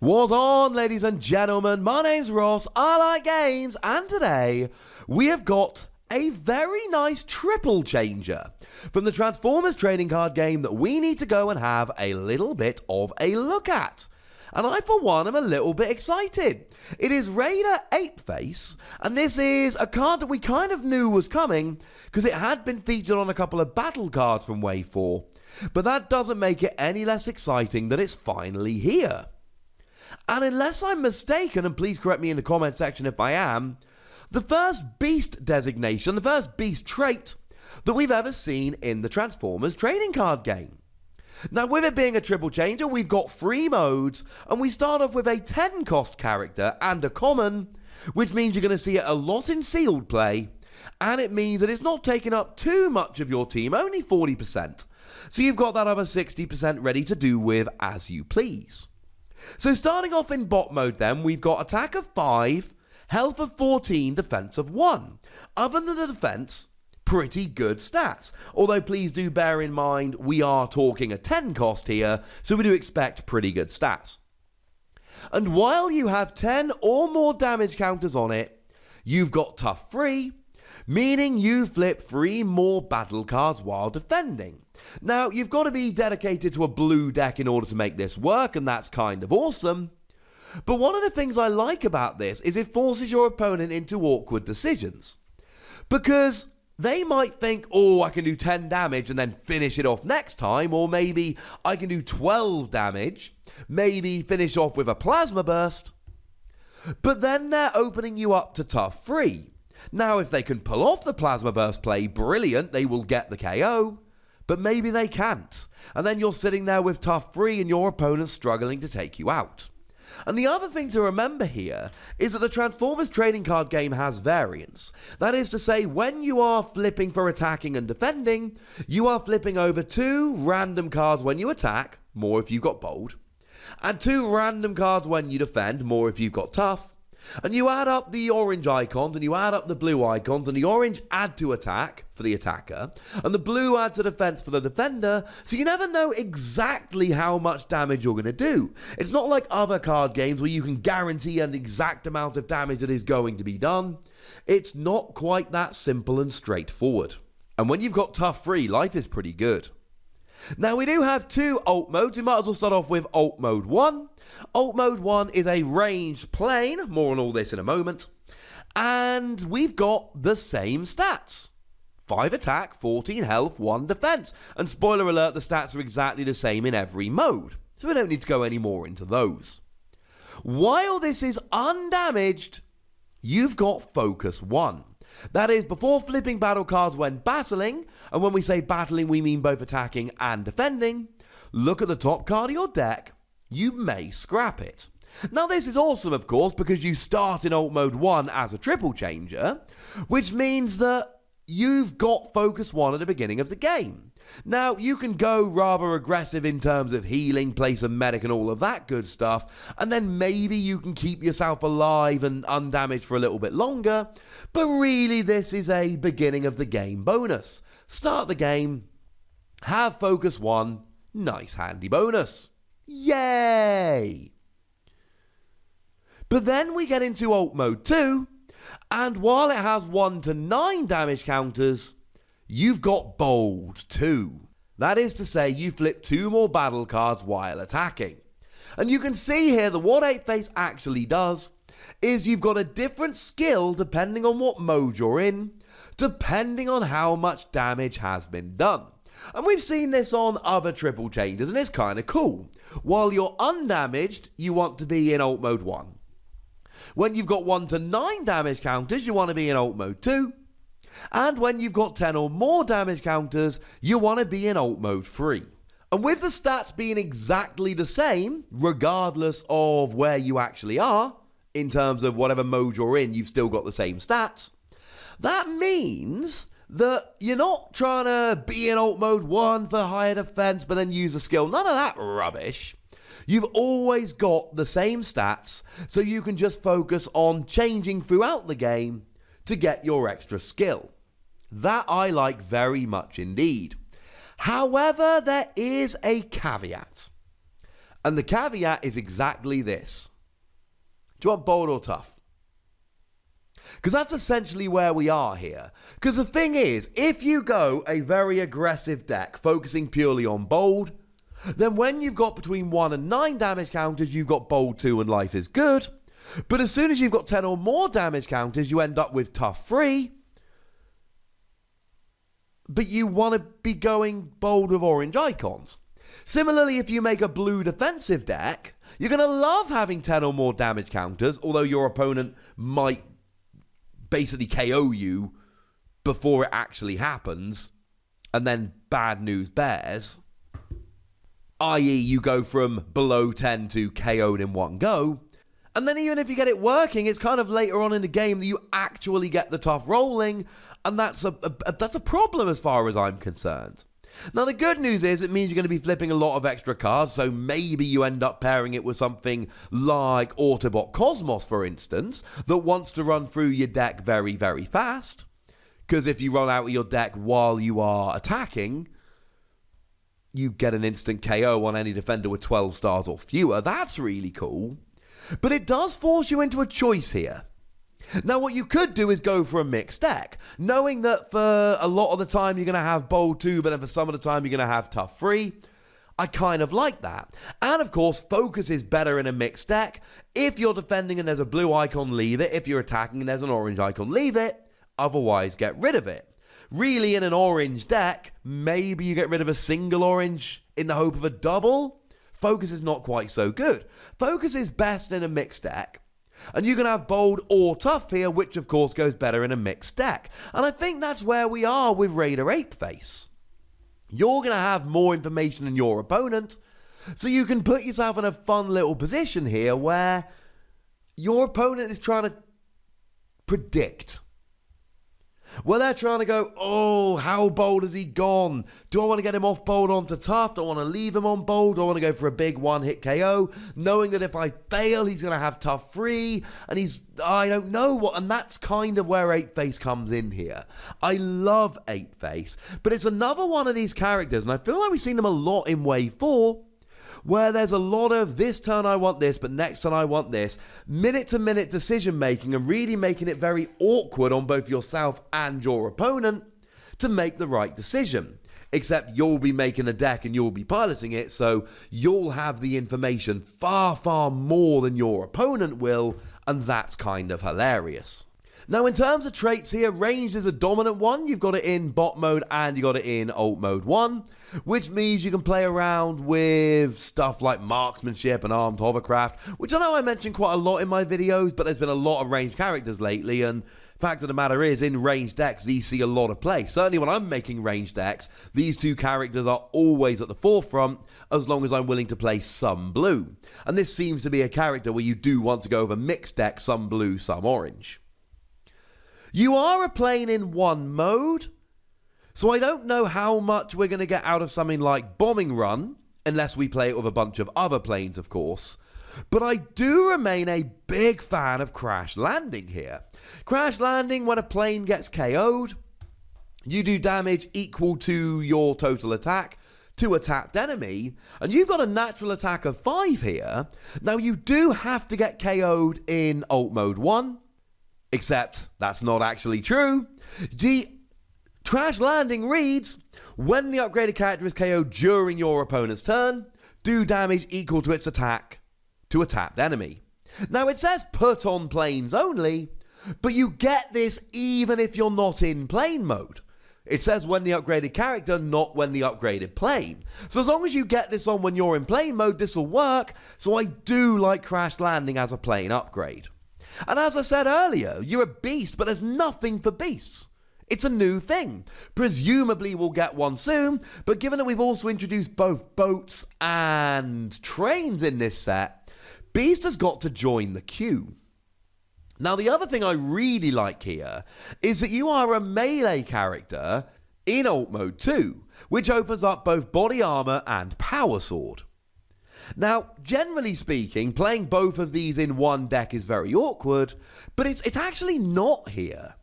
What's on, ladies and gentlemen? My name's Ross, I like games, and today we have got a very nice triple changer from the Transformers trading card game that we need to go and have a little bit of a look at. And I, for one, am a little bit excited. It is Raider Apeface, and this is a card that we kind of knew was coming because it had been featured on a couple of battle cards from Wave 4. But that doesn't make it any less exciting that it's finally here. And unless I'm mistaken, and please correct me in the comment section if I am, the first beast designation, the first beast trait that we've ever seen in the Transformers trading card game. Now, with it being a triple changer, we've got 3 modes, and we start off with a 10 cost character and a common, which means you're going to see it a lot in sealed play, and it means that it's not taking up too much of your team, only 40%. So you've got that other 60% ready to do with as you please. So starting off in bot mode then, we've got attack of 5, health of 14, defense of 1. Other than the defense, pretty good stats. Although please do bear in mind, we are talking a 10 cost here, so we do expect pretty good stats. And while you have 10 or more damage counters on it, you've got tough 3, meaning you flip 3 more battle cards while defending. Now, you've got to be dedicated to a blue deck in order to make this work, and that's kind of awesome. But one of the things I like about this is it forces your opponent into awkward decisions. Because they might think, oh, I can do 10 damage and then finish it off next time, or maybe I can do 12 damage, maybe finish off with a plasma burst. But then they're opening you up to tough 3. Now, if they can pull off the plasma burst play, brilliant, they will get the KO. But maybe they can't, and then you're sitting there with tough 3 and your opponent's struggling to take you out. And the other thing to remember here is that the Transformers trading card game has variance. That is to say, when you are flipping for attacking and defending, you are flipping over 2 random cards when you attack, more if you've got bold, and 2 random cards when you defend, more if you've got tough. And you add up the orange icons and you add up the blue icons, and the orange add to attack for the attacker and the blue add to defense for the defender, so you never know exactly how much damage you're going to do. It's not like other card games where you can guarantee an exact amount of damage that is going to be done. It's not quite that simple and straightforward. And when you've got tough 3, life is pretty good. Now, we do have 2 ult modes. We might as well start off with ult mode 1. Ult mode 1 is a ranged plane, more on all this in a moment, and we've got the same stats. 5 attack, 14 health, 1 defense, and spoiler alert, the stats are exactly the same in every mode, so we don't need to go any more into those. While this is undamaged, you've got focus 1. That is, before flipping battle cards when battling, and when we say battling we mean both attacking and defending, look at the top card of your deck. You may scrap it. Now, this is awesome, of course, because you start in ult mode 1 as a triple changer, which means that you've got focus 1 at the beginning of the game. Now, you can go rather aggressive in terms of healing, play some medic and all of that good stuff, and then maybe you can keep yourself alive and undamaged for a little bit longer, but really this is a beginning of the game bonus. Start the game, have focus 1, nice handy bonus. Yay! But then we get into ult mode 2, and while it has 1 to 9 damage counters, you've got bold 2. That is to say, you flip 2 more battle cards while attacking. And you can see here that what Apeface actually does is you've got a different skill depending on what mode you're in, depending on how much damage has been done. And we've seen this on other triple changes, and it's kind of cool. While you're undamaged, you want to be in ult mode 1. When you've got 1 to 9 damage counters, you want to be in ult mode 2. And when you've got 10 or more damage counters, you want to be in ult mode 3. And with the stats being exactly the same, regardless of where you actually are, in terms of whatever mode you're in, you've still got the same stats. That means that you're not trying to be in ult mode 1 for higher defense, but then use a skill. None of that rubbish. You've always got the same stats, so you can just focus on changing throughout the game to get your extra skill. That I like very much indeed. However, there is a caveat. And the caveat is exactly this. Do you want bold or tough? Because that's essentially where we are here. Because the thing is, if you go a very aggressive deck focusing purely on bold, then when you've got between 1 and 9 damage counters, you've got bold 2 and life is good. But as soon as you've got 10 or more damage counters, you end up with tough 3. But you want to be going bold with orange icons. Similarly, if you make a blue defensive deck, you're going to love having 10 or more damage counters, although your opponent might basically KO you before it actually happens, and then bad news bears, i.e. you go from below 10 to KO'd in one go, and then even if you get it working, it's kind of later on in the game that you actually get the tough rolling, and that's a problem as far as I'm concerned. Now, the good news is it means you're going to be flipping a lot of extra cards, so maybe you end up pairing it with something like Autobot Cosmos, for instance, that wants to run through your deck very, very fast. Because if you run out of your deck while you are attacking, you get an instant KO on any defender with 12 stars or fewer. That's really cool. But it does force you into a choice here. Now, what you could do is go for a mixed deck, knowing that for a lot of the time you're going to have bold 2, but then for some of the time you're going to have tough 3. I kind of like that. And of course, focus is better in a mixed deck. If you're defending and there's a blue icon, leave it. If you're attacking and there's an orange icon, leave it. Otherwise, get rid of it. Really, in an orange deck, maybe you get rid of a single orange in the hope of a double. Focus is not quite so good. Focus is best in a mixed deck. And you can have bold or tough here, which of course goes better in a mixed deck. And I think that's where we are with Raider Apeface. You're going to have more information than your opponent, so you can put yourself in a fun little position here where your opponent is trying to predict. Well, they're trying to go, oh, how bold has he gone? Do I want to get him off bold onto tough? Do I want to leave him on bold? Do I want to go for a big one-hit KO? Knowing that if I fail, he's going to have tough 3, and I don't know what, and that's kind of where Apeface comes in here. I love Apeface, but it's another one of these characters, and I feel like we've seen them a lot in Wave 4, where there's a lot of this turn I want this, but next turn I want this, minute-to-minute decision-making and really making it very awkward on both yourself and your opponent to make the right decision. Except you'll be making a deck and you'll be piloting it, so you'll have the information far, far more than your opponent will, and that's kind of hilarious. Now, in terms of traits here, ranged is a dominant one. You've got it in bot mode and you got it in alt mode 1, which means you can play around with stuff like marksmanship and armed hovercraft, which I know I mentioned quite a lot in my videos, but there's been a lot of ranged characters lately, and fact of the matter is, in ranged decks, these see a lot of play. Certainly when I'm making ranged decks, these two characters are always at the forefront, as long as I'm willing to play some blue. And this seems to be a character where you do want to go over mixed deck, some blue, some orange. You are a plane in one mode, so I don't know how much we're going to get out of something like Bombing Run, unless we play it with a bunch of other planes, of course. But I do remain a big fan of Crash Landing here. Crash Landing, when a plane gets KO'd, you do damage equal to your total attack to a tapped enemy, and you've got a natural attack of 5 here. Now, you do have to get KO'd in alt mode 1, except that's not actually true. Crash Landing reads, when the upgraded character is KO'd during your opponent's turn, do damage equal to its attack to a tapped enemy. Now, it says put on planes only, but you get this even if you're not in plane mode. It says when the upgraded character, not when the upgraded plane. So as long as you get this on when you're in plane mode, this will work. So I do like Crash Landing as a plane upgrade. And as I said earlier, you're a beast, but there's nothing for beasts. It's a new thing. Presumably we'll get one soon, but given that we've also introduced both boats and trains in this set, Beast has got to join the queue. Now, the other thing I really like here is that you are a melee character in alt mode 2, which opens up both body armor and power sword. Now, generally speaking, playing both of these in one deck is very awkward, but it's actually not here.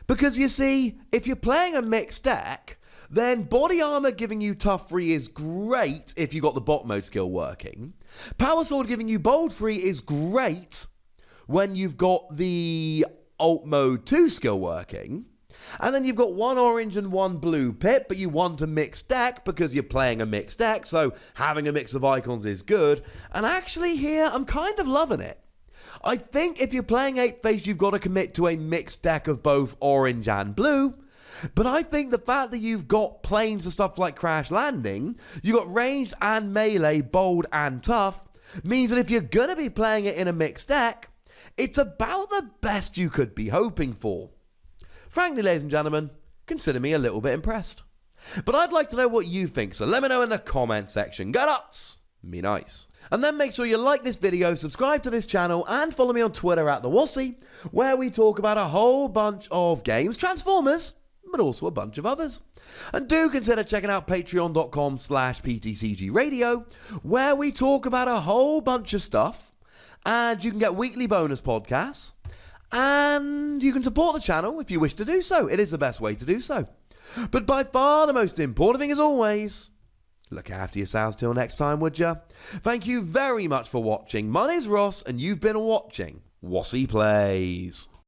Because you see, if you're playing a mixed deck, then body armor giving you tough 3 is great if you got the bot mode skill working. Power sword giving you bold 3 is great when you've got the alt mode 2 skill working. And then you've got 1 orange and 1 blue pip, but you want a mixed deck because you're playing a mixed deck, so having a mix of icons is good. And actually here, I'm kind of loving it. I think if you're playing Apeface, you've got to commit to a mixed deck of both orange and blue. But I think the fact that you've got planes for stuff like Crash Landing, you've got ranged and melee, bold and tough, means that if you're going to be playing it in a mixed deck, it's about the best you could be hoping for. Frankly, ladies and gentlemen, consider me a little bit impressed. But I'd like to know what you think, so let me know in the comment section. Go nuts! Be nice. And then make sure you like this video, subscribe to this channel, and follow me on Twitter at the Wossy, where we talk about a whole bunch of games, Transformers, but also a bunch of others. And do consider checking out patreon.com/PTCGradio, where we talk about a whole bunch of stuff, and you can get weekly bonus podcasts, and you can support the channel if you wish to do so. It is the best way to do so. But by far the most important thing, as always, look after yourselves till next time, would ya? Thank you very much for watching. My name's Ross, and you've been watching Wossy Plays.